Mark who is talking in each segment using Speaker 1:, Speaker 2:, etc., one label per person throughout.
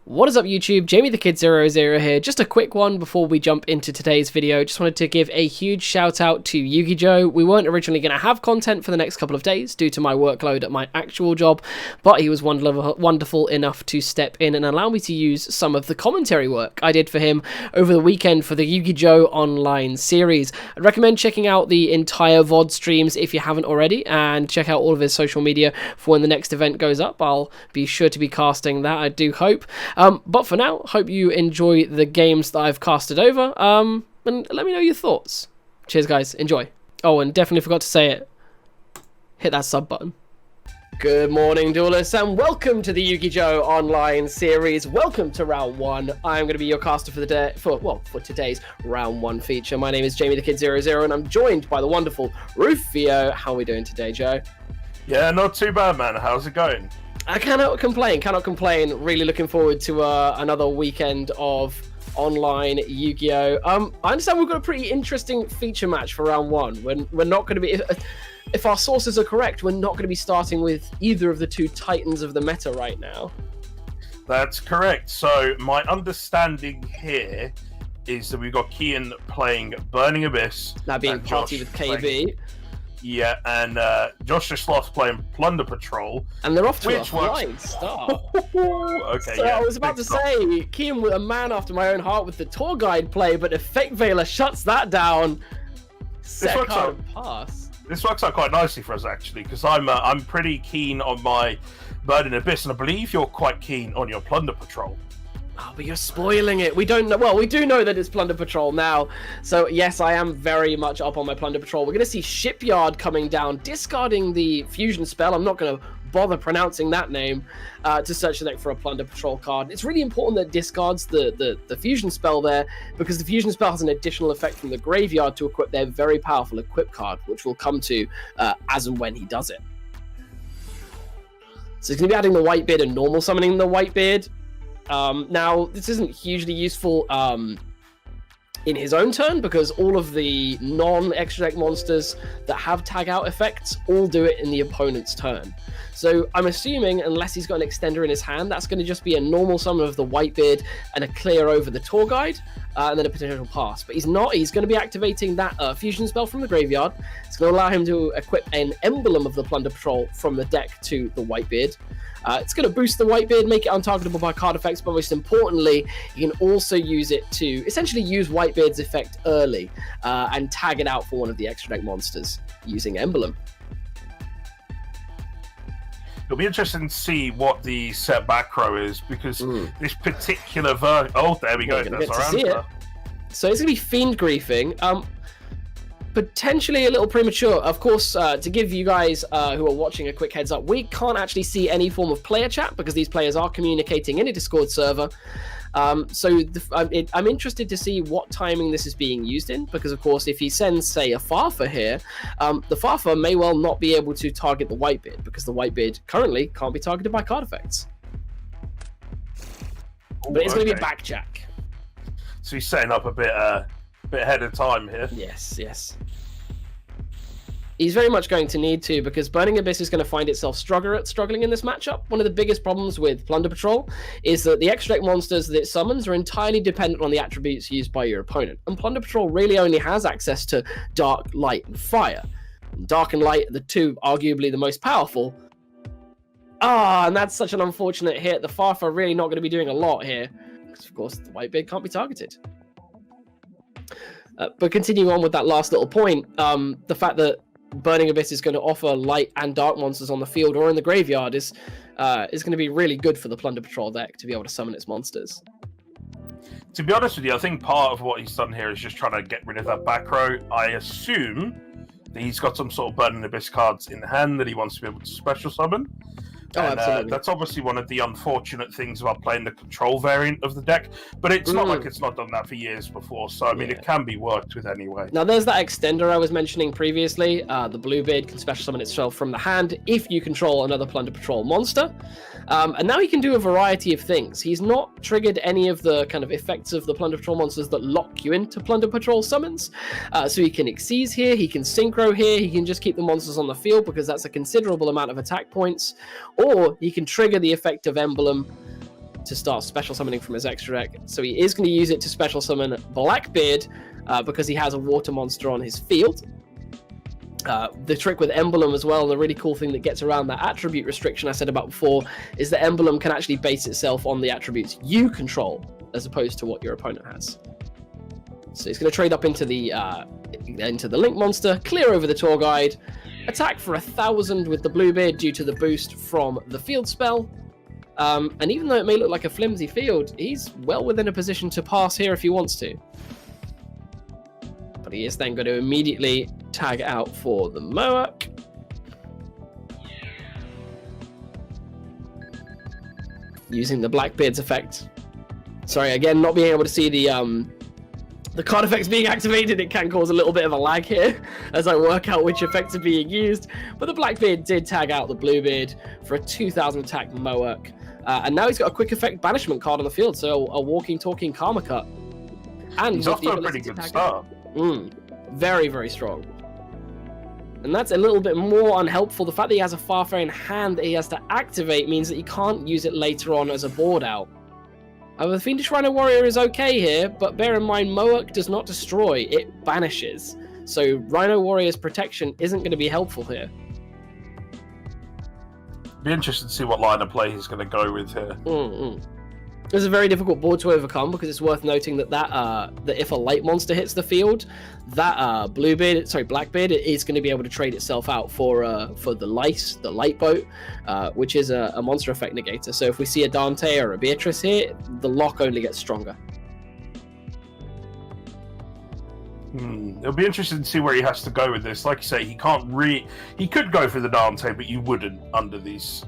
Speaker 1: What is up YouTube, Jamie the Kid 00 here. Just a quick one before we jump into today's video. Just wanted to give a huge shout out to YuGiJoe. We weren't originally going to have content for the next couple of days due to my workload at my actual job, but he was wonderful enough to step in and allow me to use some of the commentary work I did for him over the weekend for the YuGiJoe Online Series. I'd recommend checking out the entire VOD streams if you haven't already, and check out all of his social media for when the next event goes up. I'll be sure to be casting that, I do hope. But for now, hope you enjoy the games that I've casted over, and let me know your thoughts. Cheers, guys. Enjoy. Oh, and definitely forgot to say it. Hit that sub button. Good morning, duelists, and welcome to the YuGiJoe Online Series. Welcome to round one. I'm going to be your caster for the day, for today's round one feature. My name is Jamie the Kid 00, and I'm joined by the wonderful Rufio. How are we doing today, Joe?
Speaker 2: Yeah, not too bad, man. How's it going?
Speaker 1: I cannot complain. Really looking forward to another weekend of online Yu-Gi-Oh! I understand we've got a pretty interesting feature match for round one. We're not going to be, if our sources are correct, we're not going to be starting with either of the two titans of the meta right now.
Speaker 2: That's correct. So my understanding here is that we've got Kian playing Burning Abyss.
Speaker 1: That being Party with KB.
Speaker 2: Yeah, and Josh just lost playing Plunder Patrol.
Speaker 1: And they're off to a flying start.
Speaker 2: Okay,
Speaker 1: so
Speaker 2: yeah,
Speaker 1: I was about to say, Kian with a man after my own heart with the tour guide play, but if Fake Veiler shuts that down, set card and pass.
Speaker 2: This works out quite nicely for us, actually, because I'm pretty keen on my Burning Abyss, and I believe you're quite keen on your Plunder Patrol.
Speaker 1: Oh, but you're spoiling it. We don't know. Well, we do know that it's Plunder Patrol now. So, yes, I am very much up on my Plunder Patrol. We're going to see Shipyard coming down, discarding the fusion spell. I'm not going to bother pronouncing that name to search the deck for a Plunder Patrol card. It's really important that it discards the fusion spell there, because the fusion spell has an additional effect from the graveyard to equip their very powerful equip card, which we'll come to as and when he does it. So he's going to be adding the Whitebeard and normal summoning the Whitebeard. Now, this isn't hugely useful in his own turn, because all of the non-extra deck monsters that have tag out effects all do it in the opponent's turn. So I'm assuming, unless he's got an extender in his hand, that's going to just be a normal summon of the Whitebeard and a clear over the tour guide, and then a potential pass. But he's not. He's going to be activating that fusion spell from the graveyard. It's going to allow him to equip an emblem of the Plunder Patrol from the deck to the Whitebeard. It's going to boost the Whitebeard, make it untargetable by card effects, but most importantly, you can also use it to essentially use Whitebeard's effect early and tag it out for one of the extra deck monsters using Emblem.
Speaker 2: It'll be interesting to see what the set back row is, because this particular version... Oh, there we go. That's our answer.
Speaker 1: So it's going to be Fiend Griefing. Potentially a little premature. Of course, to give you guys who are watching a quick heads up, we can't actually see any form of player chat because these players are communicating in a Discord server. So I'm interested to see what timing this is being used in, because of course if he sends, say, a Farfa here, the Farfa may well not be able to target the Whitebeard, because the Whitebeard currently can't be targeted by card effects. But it's going to be a backjack.
Speaker 2: So he's setting up a bit ahead of time here.
Speaker 1: Yes. He's very much going to need to, because Burning Abyss is going to find itself struggling in this matchup. One of the biggest problems with Plunder Patrol is that the extra deck monsters that it summons are entirely dependent on the attributes used by your opponent. And Plunder Patrol really only has access to Dark, Light, and Fire. Dark and Light are the two arguably the most powerful. And that's such an unfortunate hit. The Farfa are really not going to be doing a lot here, because of course the Whitebeard can't be targeted. But continuing on with that last little point, the fact that Burning Abyss is going to offer light and dark monsters on the field or in the graveyard is going to be really good for the Plunder Patrol deck to be able to summon its monsters.
Speaker 2: To be honest with you, I think part of what he's done here is just trying to get rid of that back row. I assume that he's got some sort of Burning Abyss cards in hand that he wants to be able to special summon. And that's obviously one of the unfortunate things about playing the control variant of the deck, but it's not like it's not done that for years before, so I mean it can be worked with anyway.
Speaker 1: Now there's that extender I was mentioning previously. The Bluebeard can special summon itself from the hand if you control another Plunder Patrol monster. And now he can do a variety of things. He's not triggered any of the kind of effects of the Plunder Patrol monsters that lock you into Plunder Patrol summons. So he can Xyz here, he can Synchro here, he can just keep the monsters on the field because that's a considerable amount of attack points. Or he can trigger the effect of Emblem to start special summoning from his extra deck. So he is going to use it to special summon Blackbeard because he has a water monster on his field. The trick with Emblem as well, and the really cool thing that gets around that attribute restriction I said about before, is that Emblem can actually base itself on the attributes you control, as opposed to what your opponent has. So he's going to trade up into the Link monster, clear over the tour guide, attack for 1,000 with the Bluebeard due to the boost from the field spell. And even though it may look like a flimsy field, he's well within a position to pass here if he wants to. But he is then going to immediately tag out for the Moak. Using the Blackbeard's effect. Sorry, again, not being able to see the card effects being activated, it can cause a little bit of a lag here as I work out which effects are being used. But the Blackbeard did tag out the Bluebeard for a 2,000 attack Moak. And now he's got a quick effect banishment card on the field, so a walking, talking Karma Cut. And
Speaker 2: he's off to a pretty good start.
Speaker 1: Very, very strong. And that's a little bit more unhelpful. The fact that he has a Farfare in hand that he has to activate means that he can't use it later on as a board out. The Fiendish Rhino Warrior is okay here, but bear in mind, Moak does not destroy, it banishes. So Rhino Warrior's protection isn't going to be helpful here.
Speaker 2: Be interested to see what line of play he's going to go with here.
Speaker 1: It's a very difficult board to overcome, because it's worth noting that if a light monster hits the field, that Blackbeard is going to be able to trade itself out for the light boat, which is a monster effect negator. So if we see a Dante or a Beatrice here, the lock only gets stronger.
Speaker 2: It'll be interesting to see where he has to go with this. Like you say, he could go for the Dante, but you wouldn't under these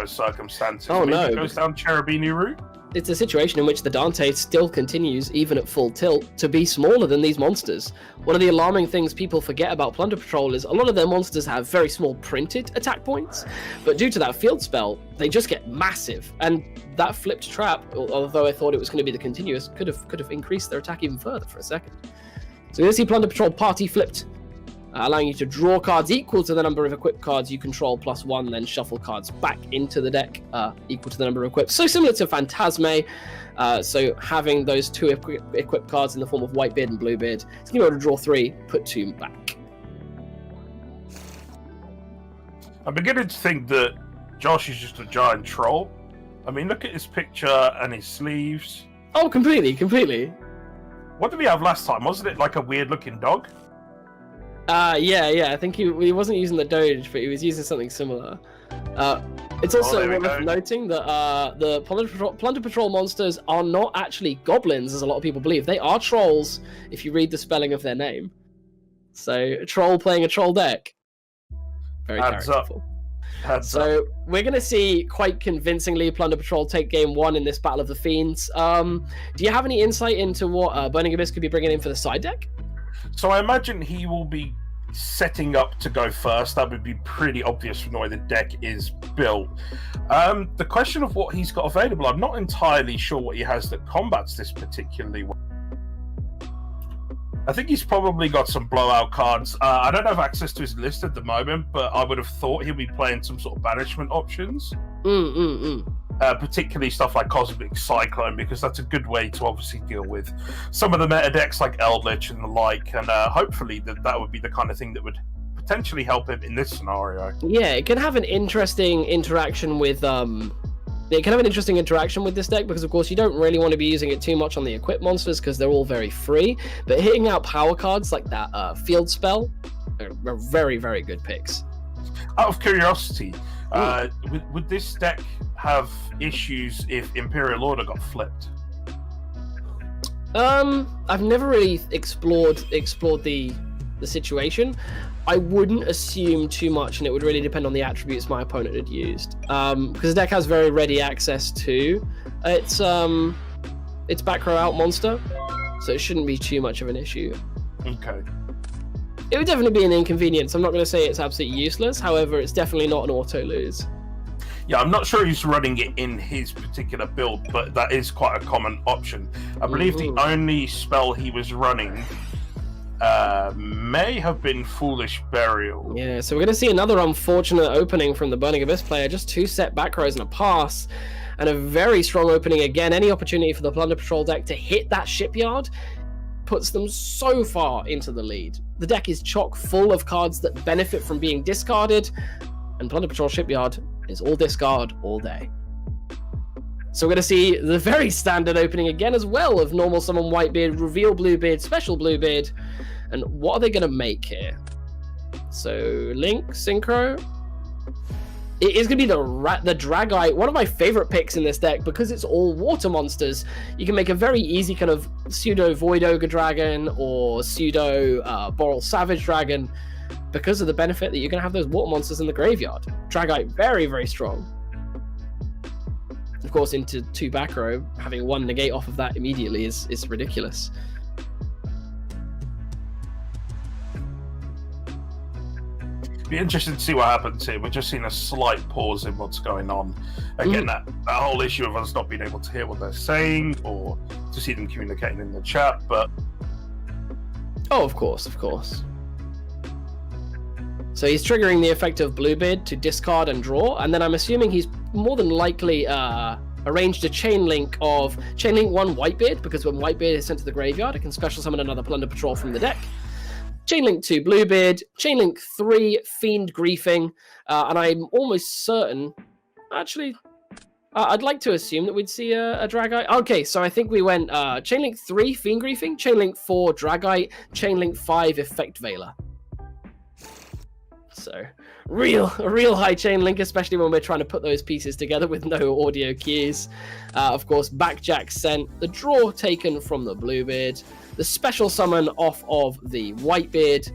Speaker 2: circumstances.
Speaker 1: Oh, no.
Speaker 2: He goes down Cherubini route.
Speaker 1: It's a situation in which the Dante still continues, even at full tilt, to be smaller than these monsters. One of the alarming things people forget about Plunder Patrol is a lot of their monsters have very small printed attack points, but due to that field spell, they just get massive. And that flipped trap, although I thought it was going to be the continuous, could have increased their attack even further for a second. So we're going to see Plunder Patrol party flipped, allowing you to draw cards equal to the number of equipped cards you control +1, then shuffle cards back into the deck equal to the number of equipped. So similar to Phantasme, so having those 2 equipped cards in the form of Whitebeard and Bluebeard, it's going to be able to draw 3, put 2 back.
Speaker 2: I'm beginning to think that Josh is just a giant troll. I mean, look at his picture and his sleeves.
Speaker 1: Oh, completely.
Speaker 2: What did we have last time? Wasn't it like a weird-looking dog?
Speaker 1: Yeah. I think he wasn't using the Doge, but he was using something similar. It's also worth noting that the Plunder Patrol monsters are not actually goblins, as a lot of people believe. They are trolls, if you read the spelling of their name. So, a troll playing a troll deck. Very characterful. So, we're going to see quite convincingly Plunder Patrol take game 1 in this Battle of the Fiends. Do you have any insight into what Burning Abyss could be bringing in for the side deck?
Speaker 2: So I imagine he will be setting up to go first. That would be pretty obvious from the way the deck is built. The question of what he's got available, I'm not entirely sure what he has that combats this particularly well. I think he's probably got some blowout cards. I don't have access to his list at the moment, but I would have thought he'll be playing some sort of banishment options. Particularly stuff like Cosmic Cyclone, because that's a good way to obviously deal with some of the meta decks like Eldritch and the like, and hopefully that would be the kind of thing that would potentially help him in this scenario. Yeah,
Speaker 1: it can have an interesting interaction with this deck, because of course you don't really want to be using it too much on the equipped monsters because they're all very free, but hitting out power cards like that field spell are very, very good picks.
Speaker 2: Out of curiosity, would this deck have issues if Imperial Order got flipped?
Speaker 1: I've never really explored the situation. I wouldn't assume too much, and it would really depend on the attributes my opponent had used. Because the deck has very ready access to its back row out monster, so it shouldn't be too much of an issue.
Speaker 2: Okay.
Speaker 1: It would definitely be an inconvenience. I'm not going to say it's absolutely useless. However, it's definitely not an auto lose.
Speaker 2: Yeah, I'm not sure he's running it in his particular build, but that is quite a common option. I believe the only spell he was running may have been Foolish Burial.
Speaker 1: Yeah, so we're going to see another unfortunate opening from the Burning Abyss player. Just 2 set back rows and a pass, and a very strong opening again. Any opportunity for the Plunder Patrol deck to hit that shipyard puts them so far into the lead. The deck is chock full of cards that benefit from being discarded, and Plunder Patrol Shipyard is all discard all day. So we're going to see the very standard opening again as well of normal summon Whitebeard, reveal Bluebeard, special Bluebeard. And what are they going to make here? So Link, Synchro. It is going to be the Dragite, one of my favorite picks in this deck because it's all water monsters. You can make a very easy kind of pseudo Void Ogre Dragon or pseudo Boral Savage Dragon because of the benefit that you're going to have those water monsters in the graveyard. Dragite, very, very strong. Of course, into 2 back row, having 1 negate off of that immediately is ridiculous.
Speaker 2: Be interested to see what happens here. We're just seeing a slight pause in what's going on. Again, that whole issue of us not being able to hear what they're saying or to see them communicating in the chat, but...
Speaker 1: Oh, of course, of course. So he's triggering the effect of Bluebeard to discard and draw, and then I'm assuming he's more than likely arranged a chain link 1 Whitebeard, because when Whitebeard is sent to the graveyard, it can special summon another Plunder Patrol from the deck. Chainlink 2 Bluebeard, Chainlink 3 Fiend Griefing, and I'm almost certain, actually, I'd like to assume that we'd see a Dragite. Okay, so I think we went Chainlink 3 Fiend Griefing, Chainlink 4 Dragite, Chainlink 5 Effect Veiler. So, a real high chain link, especially when we're trying to put those pieces together with no audio cues. Of course, Backjack sent, the draw taken from the Bluebeard, the special summon off of the Whitebeard.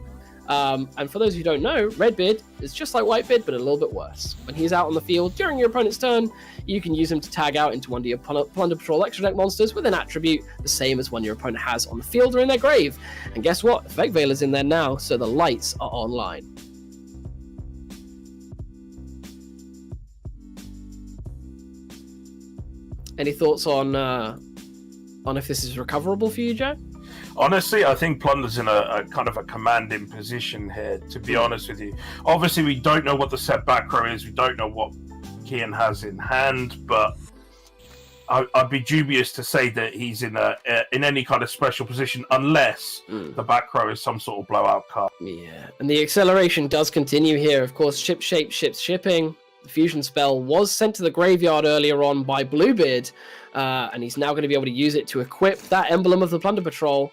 Speaker 1: And for those who don't know, Redbeard is just like Whitebeard, but a little bit worse. When he's out on the field during your opponent's turn, you can use him to tag out into one of your Plunder Patrol extra deck monsters with an attribute the same as one your opponent has on the field or in their grave. And guess what? Effect Veiler's in there now, so the lights are online. Any thoughts on if this is recoverable for you, Joe?
Speaker 2: Honestly, I think Plunder's in a kind of a commanding position here, to be honest with you. Obviously, we don't know what the set back row is. We don't know what Kian has in hand, but I'd be dubious to say that he's in any kind of special position unless the back row is some sort of blowout card.
Speaker 1: Yeah, and the acceleration does continue here. Of course, ship shape, ships shipping. The fusion spell was sent to the graveyard earlier on by Bluebeard, and he's now going to be able to use it to equip that emblem of the Plunder Patrol.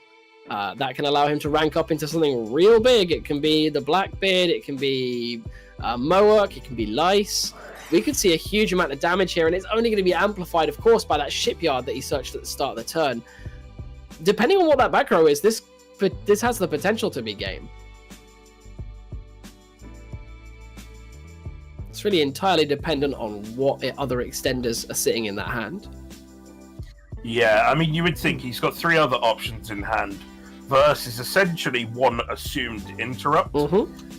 Speaker 1: That can allow him to rank up into something real big. It can be the Blackbeard, it can be Moark, it can be Lice. We could see a huge amount of damage here, and it's only going to be amplified, of course, by that shipyard that he searched at the start of the turn. Depending on what that back row is, this has the potential to be game. It's really entirely dependent on what other extenders are sitting in that hand.
Speaker 2: Yeah, I mean, you would think he's got 3 other options in hand versus essentially 1 assumed interrupt.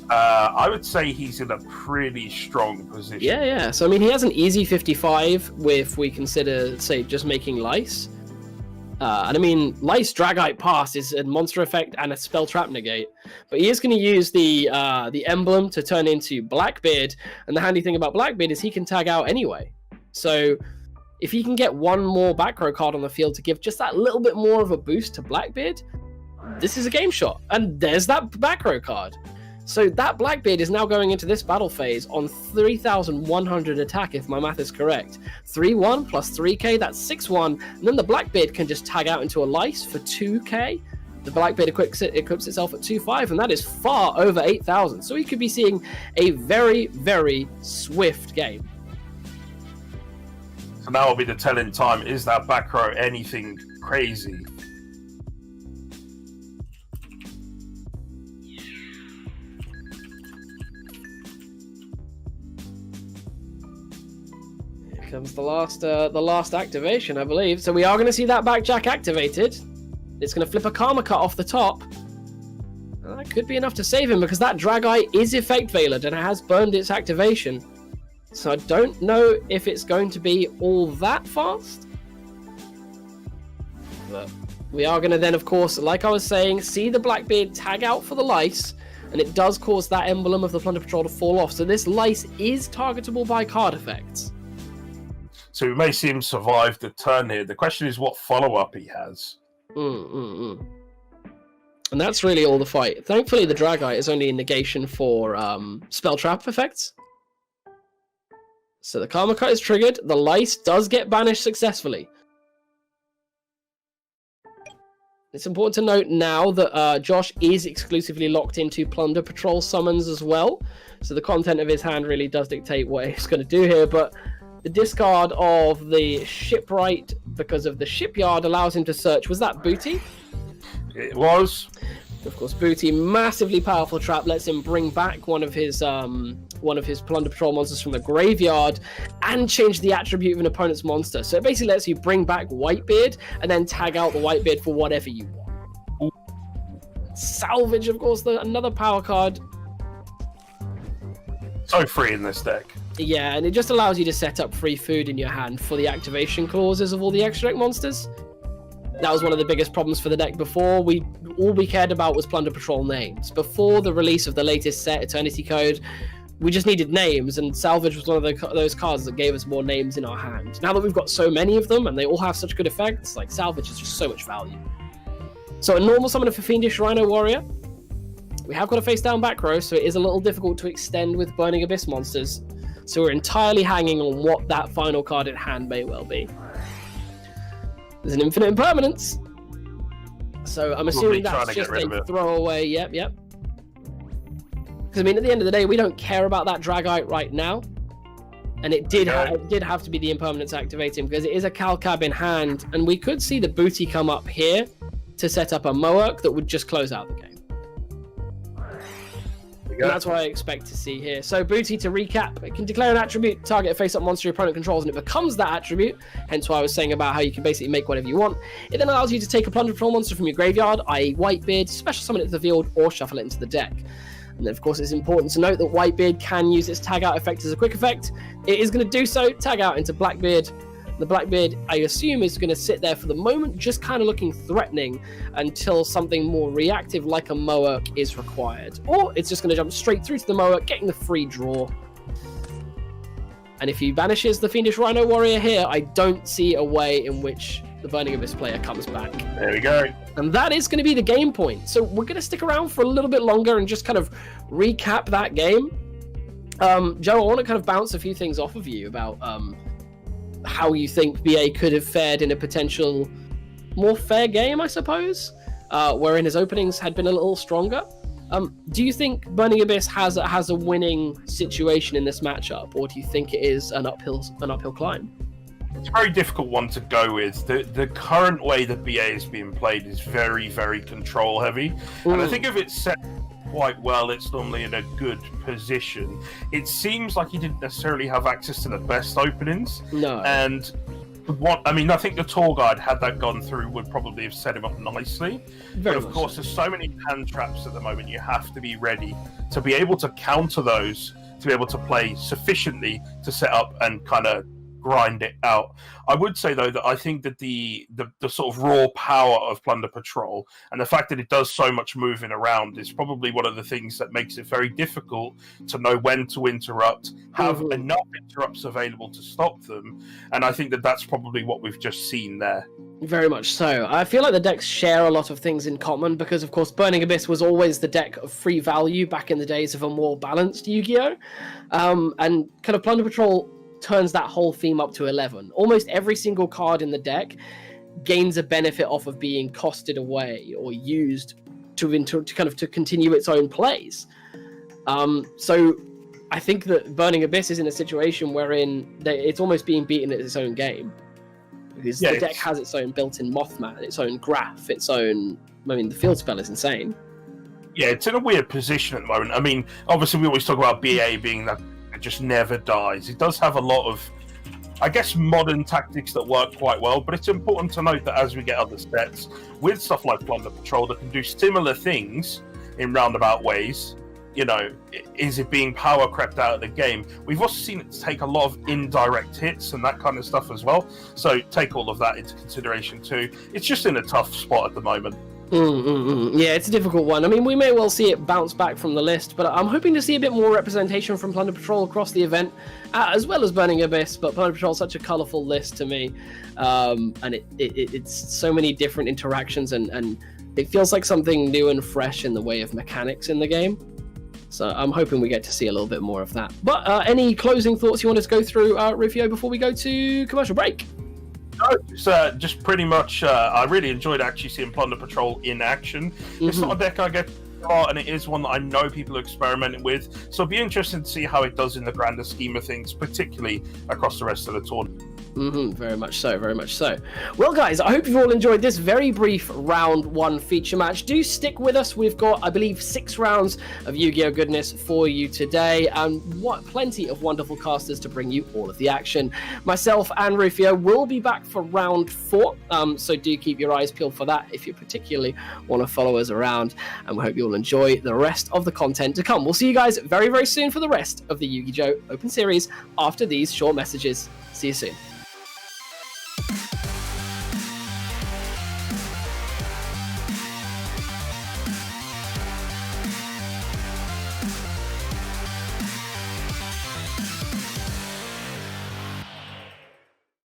Speaker 2: I would say he's in a pretty strong position.
Speaker 1: Yeah. So, I mean, he has an easy 55 if we consider, say, just making Lice. And I mean, Lice Dragite Pass is a monster effect and a spell trap negate. But he is going to use the emblem to turn into Blackbeard. And the handy thing about Blackbeard is he can tag out anyway. So if he can get 1 more back row card on the field to give just that little bit more of a boost to Blackbeard, this is a game shot. And there's that back row card. So that Blackbeard is now going into this battle phase on 3,100 attack, if my math is correct. 3-1 plus 3k, that's 6-1. And then the Blackbeard can just tag out into a Lice for 2k. The Blackbeard equips itself at 2.5, and that is far over 8,000. So we could be seeing a very, very swift game.
Speaker 2: So now will be the telling time. Is that back row anything crazy?
Speaker 1: Comes the last activation, I believe. So we are going to see that Backjack activated. It's going to flip a Karma Cut off the top. And that could be enough to save him because that Dragite is Effect Veilered and it has burned its activation. So I don't know if it's going to be all that fast. But We are going to then, of course, like I was saying, see the Blackbeard tag out for the Lice, and it does cause that emblem of the Plunder Patrol to fall off. So this Lice is targetable by card effects.
Speaker 2: So we may see him survive the turn here. The question is what follow-up he has.
Speaker 1: And that's really all the fight. Thankfully, the Dragite is only a negation for spell trap effects. So the Karma Cut is triggered. The Lice does get banished successfully. It's important to note now that Josh is exclusively locked into Plunder Patrol summons as well. So the content of his hand really does dictate what he's going to do here. But the discard of the Shipwright because of the Shipyard allows him to search. Was that Booty?
Speaker 2: It was.
Speaker 1: Of course, Booty, massively powerful trap, lets him bring back one of his Plunder Patrol monsters from the graveyard and change the attribute of an opponent's monster. So it basically lets you bring back Whitebeard and then tag out the Whitebeard for whatever you want. Salvage, of course, another power card.
Speaker 2: So free in this deck.
Speaker 1: Yeah, and it just allows you to set up free food in your hand for the activation clauses of all the extra deck monsters. That was one of the biggest problems for the deck before. All we cared about was Plunder Patrol names. Before the release of the latest set, Eternity Code, we just needed names, and Salvage was one of those cards that gave us more names in our hand. Now that we've got so many of them, and they all have such good effects, like Salvage is just so much value. So a normal summon for Fiendish Rhino Warrior. We have got a face down back row, so it is a little difficult to extend with Burning Abyss monsters. So we're entirely hanging on what that final card in hand may well be. There's an infinite impermanence. So I'm assuming that's just a throwaway. Yep. Because I mean, at the end of the day, we don't care about that Dragite right now. And it did have to be the impermanence activating because it is a Calcab in hand. And we could see the Booty come up here to set up a Moark that would just close out the game. And that's what I expect to see here. So Booty, to recap, it can declare an attribute, target a face-up monster your opponent controls, and it becomes that attribute. Hence why I was saying about how you can basically make whatever you want. It then allows you to take a Plunder Patrol monster from your graveyard, i.e. Whitebeard, special summon it to the field, or shuffle it into the deck. And then, of course, it's important to note that Whitebeard can use its tag out effect as a quick effect. It is going to do so, tag out into Blackbeard. The Blackbeard, I assume, is going to sit there for the moment, just kind of looking threatening until something more reactive like a Moark is required. Or it's just going to jump straight through to the Moark, getting the free draw. And if he banishes the Fiendish Rhino Warrior here, I don't see a way in which the Burning Abyss player comes back.
Speaker 2: There we go.
Speaker 1: And that is going to be the game point. So we're going to stick around for a little bit longer and just kind of recap that game. Joe, I want to kind of bounce a few things off of you about how you think BA could have fared in a potential more fair game, I suppose, wherein his openings had been a little stronger. Do you think Burning Abyss has a winning situation in this matchup, or do you think it is an uphill climb?
Speaker 2: It's a very difficult one to go with. The current way that BA is being played is very, very control heavy, and I think if it's set quite well, it's normally in a good position. It seems like he didn't necessarily have access to the best openings.
Speaker 1: No.
Speaker 2: And I think the tour guide, had that gone through, would probably have set him up nicely. But of course, there's so many hand traps at the moment, you have to be ready to be able to counter those, to be able to play sufficiently to set up and kind of grind it out. I would say, though, that I think that the sort of raw power of Plunder Patrol and the fact that it does so much moving around is probably one of the things that makes it very difficult to know when to interrupt, have enough interrupts available to stop them, and I think that that's probably what we've just seen there. Very much so. I feel like the decks share a lot of things in common because, of course, Burning Abyss was always the deck of free value back in the days of a more balanced Yu-Gi-Oh! And kind of Plunder Patrol turns that whole theme up to 11. Almost every single card in the deck gains a benefit off of being costed away or used to continue its own plays. So I think that Burning Abyss is in a situation wherein it's almost being beaten at its own game. Because the deck has its own built-in Mothman, its own graph, its own... I mean, the field spell is insane. Yeah, it's in a weird position at the moment. I mean, obviously we always talk about BA being that it just never dies. It does have a lot of, I guess, modern tactics that work quite well, but it's important to note that as we get other sets with stuff like Plunder Patrol that can do similar things in roundabout ways, is it being power crept out of the game? We've also seen it take a lot of indirect hits and that kind of stuff as well. So take all of that into consideration too. It's just in a tough spot at the moment.
Speaker 1: Yeah, it's a difficult one. I mean, we may well see it bounce back from the list, but I'm hoping to see a bit more representation from Plunder Patrol across the event, as well as Burning Abyss. But Plunder Patrol is such a colourful list to me, and it's so many different interactions, and it feels like something new and fresh in the way of mechanics in the game. So I'm hoping we get to see a little bit more of that. But any closing thoughts you wanted to go through, Rufio, before we go to commercial break?
Speaker 2: No, it's just pretty much. I really enjoyed actually seeing Plunder Patrol in action. It's not a deck I get a lot, and it is one that I know people are experimenting with. So it'll be interesting to see how it does in the grander scheme of things, particularly across the rest of the tournament.
Speaker 1: Very much so, very much so. Well, guys, I hope you've all enjoyed this very brief round 1 feature match. Do stick with us. We've got, I believe, 6 rounds of Yu-Gi-Oh goodness for you today, and plenty of wonderful casters to bring you all of the action. Myself and Rufio will be back for round 4, so do keep your eyes peeled for that if you particularly want to follow us around, and we hope you all enjoy the rest of the content to come. We'll see you guys very, very soon for the rest of the YuGiJoe Open Series after these short messages. See you soon.